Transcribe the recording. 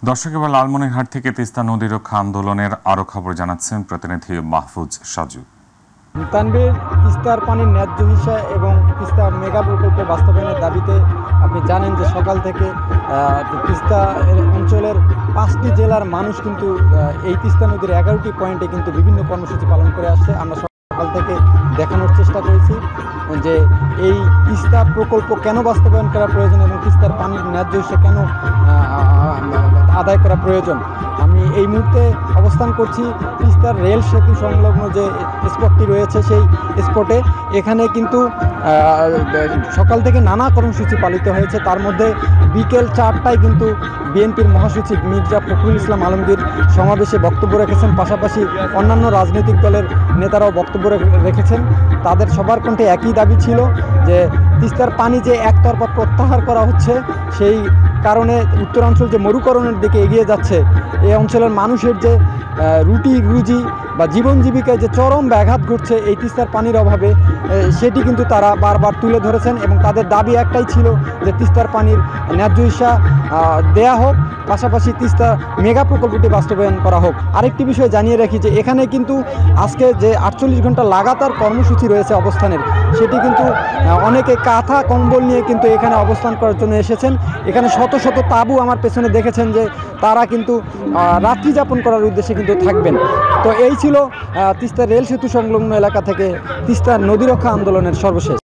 দর্শক, এবার লালমনিরহাট থেকে তিস্তা নদী রক্ষা আন্দোলনের আরো খবর জানাচ্ছেন প্রতিনিধি মাহফুজ সাজু। তানভীর, তিস্তার পানির ন্যায্য হিসা এবং তিস্তা মেগা প্রকল্প বাস্তবায়নের দাবিতে আপনি জানেন যে সকাল থেকে তিস্তা অঞ্চলের 5টি জেলার মানুষ কিন্তু এই তিস্তা নদীর 11টি পয়েন্টে কিন্তু বিভিন্ন কর্মসূচি পালন করে আসছে। আমরা সকাল থেকে দেখানোর চেষ্টা করেছি যে এই তিস্তা প্রকল্প কেন বাস্তবায়ন করা প্রয়োজন এবং তিস্তার পানির ন্যায্য হিসা কেন আদায় করা প্রয়োজন। আমি এই মুহূর্তে অবস্থান করছি তিস্তার রেল সেতু সংলগ্ন যে স্পটটি রয়েছে সেই স্পটে। এখানে কিন্তু সকাল থেকে নানা কর্মসূচি পালিত হয়েছে। তার মধ্যে বিকেল 4টায় কিন্তু বিএনপির মহাসচিব মির্জা ফখরুল ইসলাম আলমগীর সমাবেশে বক্তব্য রেখেছেন। পাশাপাশি অন্যান্য রাজনৈতিক দলের নেতারাও বক্তব্য রেখেছেন। তাদের সবার কণ্ঠে একই দাবি ছিল যে তিস্তার পানি যে একতরফা প্রত্যাহার করা হচ্ছে, সেই কারণে উত্তরাঞ্চল যে মরুকরণের দিকে এগিয়ে যাচ্ছে, এই অঞ্চলের মানুষের যে রুটি রুজি বা জীবন জীবিকায় যে চরম ব্যাঘাত ঘটছে এই তিস্তার পানির অভাবে, সেটি কিন্তু তারা বারবার তুলে ধরেছেন এবং তাদের দাবি একটাই ছিল যে তিস্তার পানির ন্যায্য হিসা দেয়া হোক, পাশাপাশি তিস্তা মেগা প্রকল্পটি বাস্তবায়ন করা হোক। আরেকটি বিষয় জানিয়ে রাখি যে এখানে কিন্তু আজকে যে 48 ঘন্টা লাগাতার কর্মসূচি রয়েছে অবস্থানের, সেটি কিন্তু অনেকে কাঁথা কম্বল নিয়ে কিন্তু এখানে অবস্থান করার জন্য এসেছেন। এখানে শত শত তাঁবু আমার পেছনে দেখেছেন যে তারা কিন্তু রাত্রি যাপন করার উদ্দেশ্যে কিন্তু থাকবেন। তো এই ছিল তিস্তা রেল সেতু সংলগ্ন এলাকা থেকে তিস্তা নদী রক্ষা আন্দোলনের সর্বশেষ।